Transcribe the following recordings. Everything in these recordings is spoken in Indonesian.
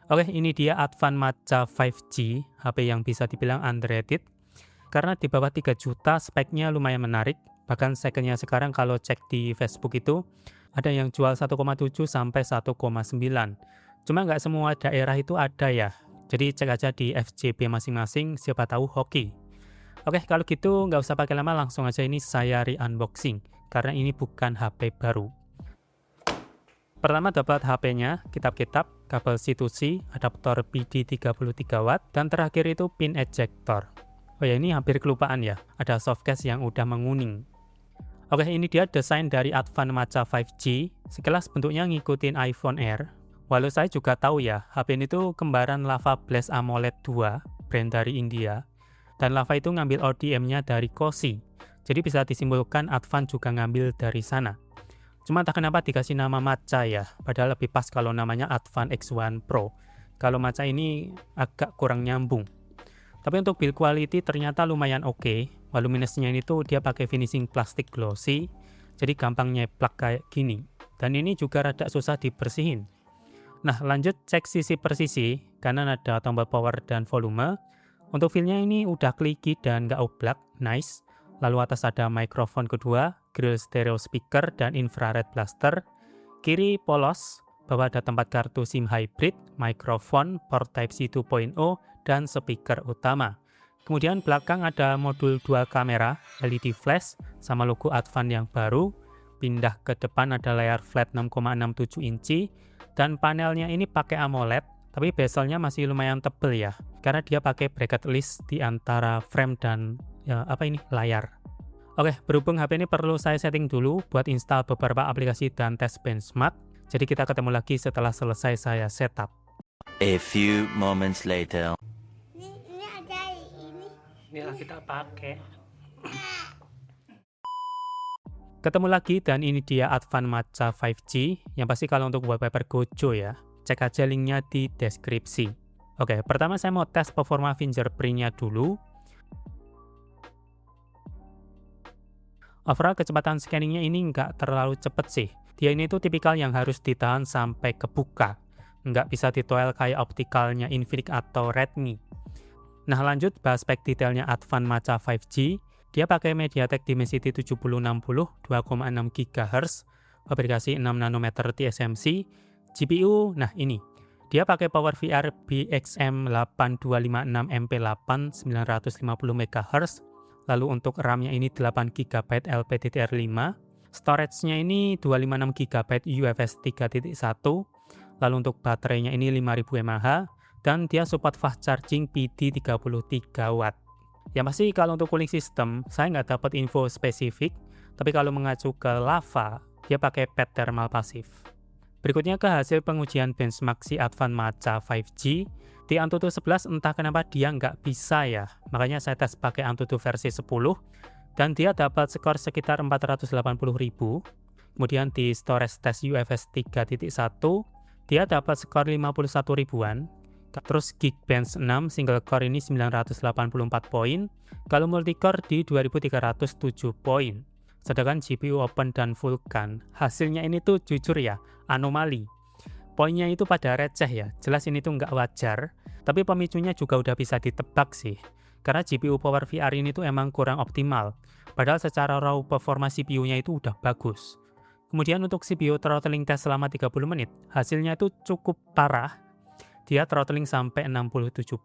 Oke, ini dia Advan Matcha 5G, HP yang bisa dibilang underrated. Karena di bawah 3 juta speknya lumayan menarik. Bahkan second-nya sekarang kalau cek di Facebook itu ada yang jual 1,7 sampai 1,9. Cuma nggak semua daerah itu ada ya. Jadi cek aja di FJB masing-masing, siapa tahu hoki. Oke, kalau gitu nggak usah pakai lama, langsung aja ini saya re-unboxing. Karena ini bukan HP baru. Pertama dapat HP-nya, kitab-kitab, kabel C2C, adaptor PD 33 watt, dan terakhir itu pin ejector. Oh ya, ini hampir kelupaan ya, ada softcase yang udah menguning. Oke, ini dia desain dari Advan Matcha 5G, sekilas bentuknya ngikutin iPhone Air. Walau saya juga tahu ya, HP ini tuh kembaran Lava Blaze AMOLED 2, brand dari India. Dan Lava itu ngambil ODM-nya dari Kosi, jadi bisa disimpulkan Advan juga ngambil dari sana. Cuma entah kenapa dikasih nama Matcha ya, padahal lebih pas kalau namanya Advan X1 Pro. Kalau Matcha ini agak kurang nyambung. Tapi untuk build quality ternyata lumayan oke. Walau minusnya ini tuh dia pakai finishing plastik glossy, jadi gampang nyeplak kayak gini. Dan ini juga rada susah dibersihin. Nah, lanjut cek sisi per sisi, kanan ada tombol power dan volume. Untuk feel-nya ini udah clicky dan nggak oblak, nice. Lalu atas ada mikrofon kedua, grill stereo speaker, dan infrared blaster. Kiri polos, bawah ada tempat kartu SIM hybrid, mikrofon, port Type-C 2.0, dan speaker utama. Kemudian belakang ada modul 2 kamera, LED flash, sama logo Advan yang baru. Pindah ke depan ada layar flat 6,67 inci, dan panelnya ini pakai AMOLED, tapi bezelnya masih lumayan tebel ya, karena dia pakai bracket list di antara frame dan layar. Oke, berhubung HP ini perlu saya setting dulu buat install beberapa aplikasi dan tes benchmark, jadi kita ketemu lagi setelah selesai saya setup. A few moments later. Ini ada ini. Inilah kita pakai. Ketemu lagi dan ini dia Advan Matcha 5G, yang pasti kalau untuk wallpaper Gojo ya, cek aja linknya di deskripsi. Oke, pertama saya mau tes performa fingerprint-nya dulu. Overall kecepatan scanningnya ini nggak terlalu cepet sih. Dia ini tuh tipikal yang harus ditahan sampai kebuka. Nggak bisa ditoel kayak optikalnya Infinix atau Redmi. Nah lanjut bahas spek detailnya Advan Matcha 5G. Dia pakai MediaTek Dimensity 7060 2,6 GHz, fabrikasi 6 nanometer TSMC, GPU, nah ini. Dia pakai PowerVR BXM8256 MP8 950 MHz. Lalu untuk RAM-nya ini 8 GB LPDDR5, storage-nya ini 256 GB UFS 3.1, lalu untuk baterainya ini 5000 mAh, dan dia support fast charging PD 33 watt. Yang pasti kalau untuk cooling system, saya nggak dapat info spesifik, tapi kalau mengacu ke Lava, dia pakai pad thermal pasif. Berikutnya ke hasil pengujian benchmark si Advan Matcha 5G. Di Antutu 11 entah kenapa dia nggak bisa ya, makanya saya tes pakai Antutu versi 10, dan dia dapat skor sekitar 480.000. Kemudian di storage test UFS 3.1, dia dapat skor 51 ribuan. Terus Geekbench 6 single core ini 984 poin, kalau multicore di 2307 poin. Sedangkan GPU Open dan Vulkan, hasilnya ini tuh jujur ya, anomali. Poinnya itu pada receh ya, jelas ini tuh nggak wajar, tapi pemicunya juga udah bisa ditebak sih. Karena GPU PowerVR ini tuh emang kurang optimal, padahal secara raw performa CPU-nya itu udah bagus. Kemudian untuk CPU throttling test selama 30 menit, hasilnya itu cukup parah, dia throttling sampai 67%.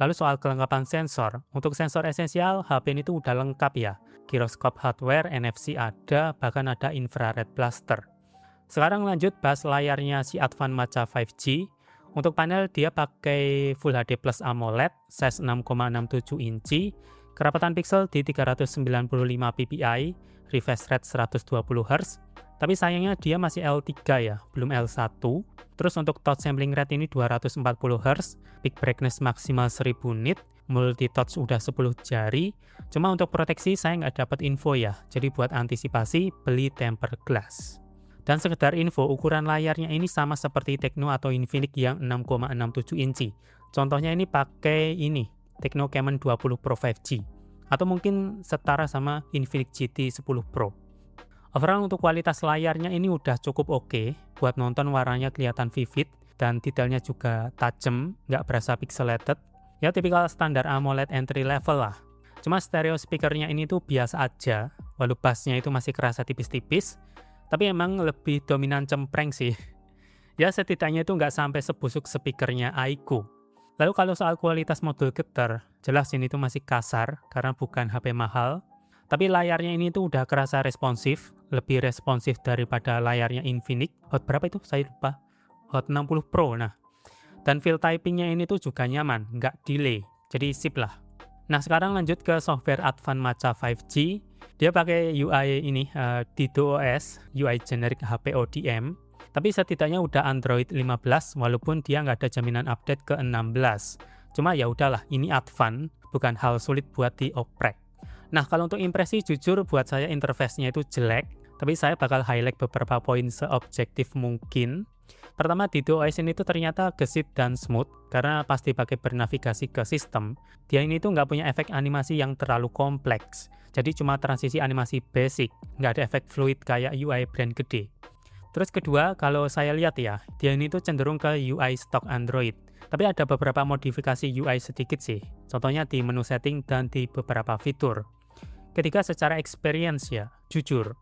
Lalu soal kelengkapan sensor, untuk sensor esensial, HP ini tuh udah lengkap ya, gyroscope hardware, NFC ada, bahkan ada infrared blaster. Sekarang lanjut bahas layarnya si Advan Matcha 5G. Untuk panel dia pakai Full HD Plus AMOLED, size 6,67 inci, kerapatan pixel di 395 ppi, refresh rate 120 Hz. Tapi sayangnya dia masih L3 ya, belum L1. Terus untuk touch sampling rate ini 240 Hz, peak brightness maksimal 1000 nit, multi touch udah 10 jari. Cuma untuk proteksi saya nggak dapat info ya, jadi buat antisipasi beli tempered glass. Dan sekedar info, ukuran layarnya ini sama seperti Tecno atau Infinix yang 6,67 inci. Contohnya ini pakai ini, Tecno Camon 20 Pro 5G. Atau mungkin setara sama Infinix GT 10 Pro. Overall untuk kualitas layarnya ini udah cukup oke, buat nonton warnanya kelihatan vivid, dan detailnya juga tajam, nggak berasa pixelated. Ya tipikal standar AMOLED entry level lah. Cuma stereo speakernya ini tuh biasa aja, walau bassnya itu masih kerasa tipis-tipis, tapi emang lebih dominan cempreng sih. Ya setidaknya itu nggak sampai sebusuk speakernya Aiku. Lalu kalau soal kualitas modul getar, jelas ini tuh masih kasar karena bukan HP mahal. Tapi layarnya ini tuh udah kerasa responsif, lebih responsif daripada layarnya Infinix. Hot berapa itu? Saya lupa. Hot 60 Pro, nah. Dan feel typingnya ini tuh juga nyaman, nggak delay. Jadi sip lah. Nah sekarang lanjut ke software Advan Matcha 5G. Dia pakai UI ini, DDoS, UI generic HP ODM. Tapi setidaknya udah Android 15, walaupun dia nggak ada jaminan update ke 16. Cuma ya udahlah, ini Advan, bukan hal sulit buat dioprek. Nah, kalau untuk impresi, jujur buat saya interface-nya itu jelek, tapi saya bakal highlight beberapa poin seobjektif mungkin. Pertama, DDoS ini tuh ternyata gesit dan smooth, karena pasti pakai bernavigasi ke sistem. Dia ini tuh nggak punya efek animasi yang terlalu kompleks, jadi cuma transisi animasi basic, nggak ada efek fluid kayak UI brand gede. Terus kedua, kalau saya lihat ya, dia ini tuh cenderung ke UI stock Android. Tapi ada beberapa modifikasi UI sedikit sih, contohnya di menu setting dan di beberapa fitur. Ketiga, secara experience ya, jujur,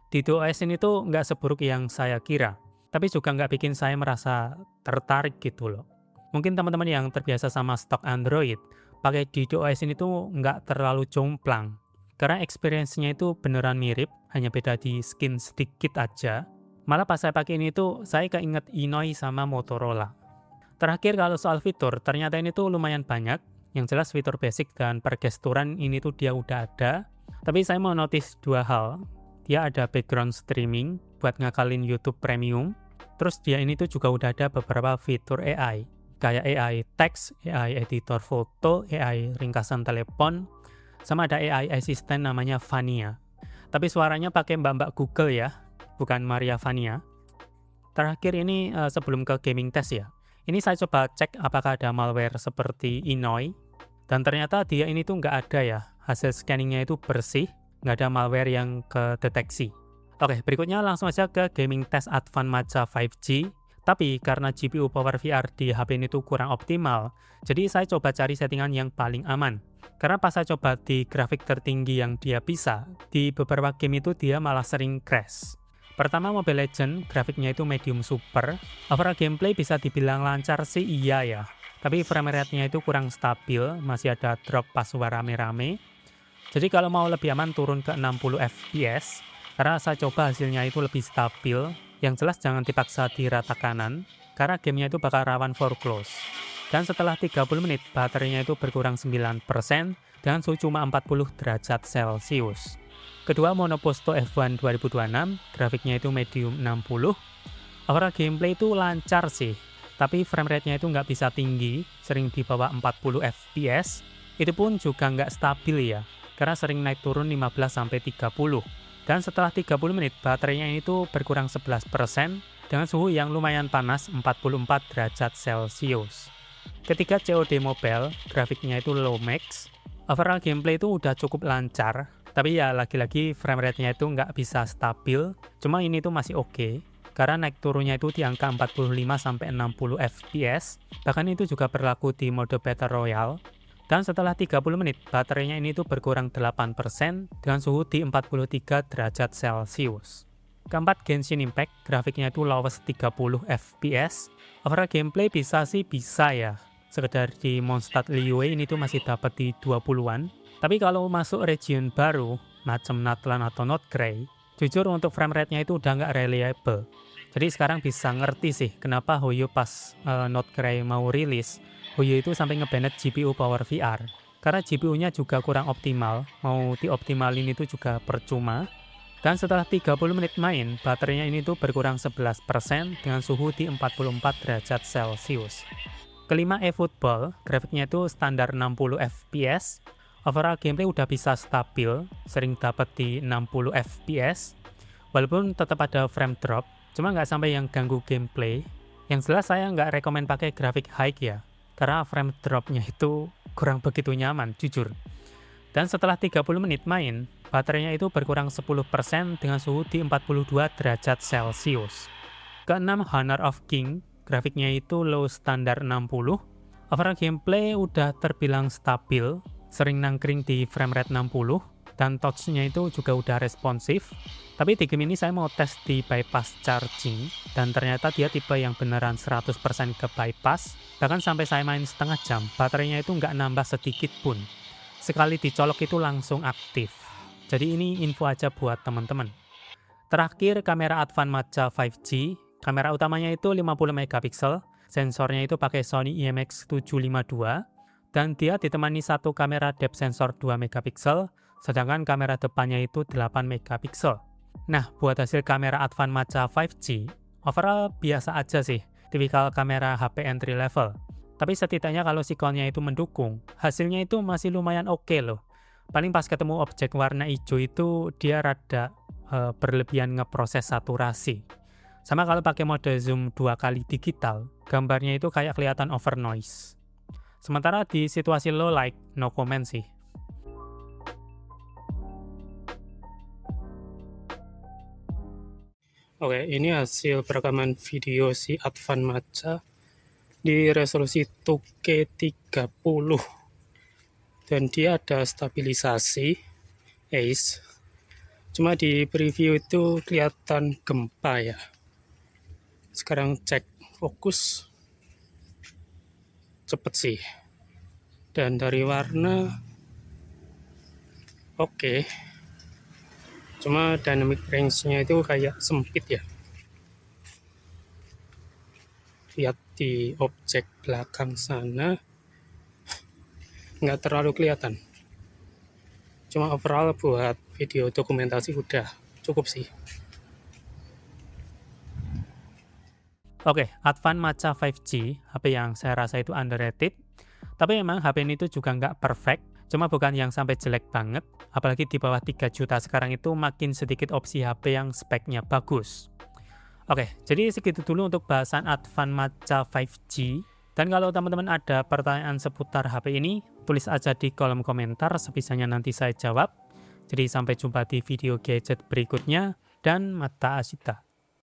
DDoS ini tuh nggak seburuk yang saya kira, tapi juga nggak bikin saya merasa tertarik gitu loh. Mungkin teman-teman yang terbiasa sama stok Android, pakai DDoS ini tuh nggak terlalu jomplang, karena experience-nya itu beneran mirip, hanya beda di skin sedikit aja. Malah pas saya pakai ini tuh, saya keinget Inoi sama Motorola. Terakhir kalau soal fitur, ternyata ini tuh lumayan banyak. Yang jelas fitur basic dan pergesturan ini tuh dia udah ada. Tapi saya mau notice dua hal. Dia ada background streaming buat ngakalin YouTube Premium. Terus dia ini tuh juga udah ada beberapa fitur AI. Kayak AI text, AI editor foto, AI ringkasan telepon. Sama ada AI assistant namanya Vania. Tapi suaranya pakai mbak-mbak Google ya, bukan Maria Vania. Terakhir ini sebelum ke gaming test ya. Ini saya coba cek apakah ada malware seperti Inoi. Dan ternyata dia ini tuh nggak ada ya. Hasil scanningnya itu bersih, nggak ada malware yang kedeteksi. Oke, berikutnya langsung aja ke gaming test Advan Matcha 5G. Tapi karena GPU Power VR di HP ini tuh kurang optimal, jadi saya coba cari settingan yang paling aman. Karena pas saya coba di grafik tertinggi yang dia bisa, di beberapa game itu dia malah sering crash. Pertama, Mobile Legends, grafiknya itu medium super. Overall gameplay bisa dibilang lancar sih iya ya. Tapi frame rate-nya itu kurang stabil, masih ada drop pas suara rame-rame. Jadi kalau mau lebih aman turun ke 60 fps, karena saya coba hasilnya itu lebih stabil. Yang jelas jangan dipaksa di rata kanan, karena gamenya itu bakal rawan foreclose. Dan setelah 30 menit, baterainya itu berkurang 9% dengan suhu cuma 40 derajat Celcius. Kedua, Monoposto F1 2026, grafiknya itu medium 60. Overall gameplay itu lancar sih, tapi frame rate-nya itu nggak bisa tinggi, sering di bawah 40 fps. Itu pun juga nggak stabil ya, karena sering naik turun 15-30. Dan setelah 30 menit, baterainya itu berkurang 11% dengan suhu yang lumayan panas 44 derajat Celcius. Ketiga, COD Mobile, grafiknya itu low max. Overall gameplay itu udah cukup lancar, tapi ya lagi-lagi frame rate-nya itu nggak bisa stabil, cuma ini tuh masih oke. Karena naik turunnya itu di angka 45-60 fps, bahkan itu juga berlaku di mode Battle Royale. Dan setelah 30 menit, baterainya ini tuh berkurang 8% dengan suhu di 43 derajat Celcius. Keempat, Genshin Impact, grafiknya itu lowest 30 fps. Overall gameplay bisa sih bisa ya. Sekedar di Mondstadt Liyue ini tuh masih dapat di 20-an. Tapi kalau masuk region baru, macam Natlan atau Notgrey, jujur untuk frame rate-nya itu udah nggak reliable. Jadi sekarang bisa ngerti sih kenapa Hoyo pas Notgrey mau rilis, Hoyo itu sampai nge-banned GPU Power VR. Karena GPU-nya juga kurang optimal, mau dioptimalin itu juga percuma. Dan setelah 30 menit main, baterainya ini tuh berkurang 11% dengan suhu di 44 derajat Celcius. Kelima, eFootball, grafiknya itu standar 60 fps. Overall gameplay udah bisa stabil, sering dapat di 60 fps. Walaupun tetap ada frame drop, cuma nggak sampai yang ganggu gameplay. Yang jelas saya nggak rekomen pakai grafik high ya, karena frame dropnya itu kurang begitu nyaman, jujur. Dan setelah 30 menit main, baterainya itu berkurang 10% dengan suhu di 42 derajat Celcius. Keenam, Honor of King, grafiknya itu low standar 60. Overall gameplay udah terbilang stabil, sering nangkring di frame rate 60, dan touch-nya itu juga udah responsif. Tapi di game ini saya mau tes di bypass charging, dan ternyata dia tipe yang beneran 100% ke bypass. Bahkan sampai saya main setengah jam, baterainya itu nggak nambah sedikit pun. Sekali dicolok itu langsung aktif. Jadi ini info aja buat teman-teman. Terakhir, kamera Advan Maca 5G. Kamera utamanya itu 50 megapiksel. Sensornya itu pakai Sony IMX752, dan dia ditemani satu kamera depth sensor 2 megapiksel, sedangkan kamera depannya itu 8 megapiksel. Nah, buat hasil kamera Advan Maca 5G, overall biasa aja sih, tipikal kamera HP entry level. Tapi setidaknya kalau sikonnya itu mendukung, hasilnya itu masih lumayan oke loh. Paling pas ketemu objek warna hijau itu dia rada berlebihan ngeproses saturasi. Sama kalau pakai mode zoom 2 kali digital, gambarnya itu kayak kelihatan over noise. Sementara di situasi low light, no comment sih. Oke, ini hasil perekaman video si Advan Maca di resolusi 2K30. Dan dia ada stabilisasi ACE. Cuma di preview itu kelihatan gempa ya. Sekarang cek fokus, cepet sih. Dan dari warna oke. Cuma dynamic range-nya itu kayak sempit ya. Lihat di objek belakang sana, nggak terlalu kelihatan. Cuma overall buat video dokumentasi udah cukup sih. Oke, Advan Maca 5G, HP yang saya rasa itu underrated. Tapi memang HP ini tuh juga nggak perfect, cuma bukan yang sampai jelek banget. Apalagi di bawah 3 juta sekarang itu makin sedikit opsi HP yang speknya bagus. Oke, jadi segitu dulu untuk bahasan Advan Maca 5G. Dan kalau teman-teman ada pertanyaan seputar HP ini, tulis aja di kolom komentar, sebisanya nanti saya jawab. Jadi sampai jumpa di video gadget berikutnya, dan mata asita.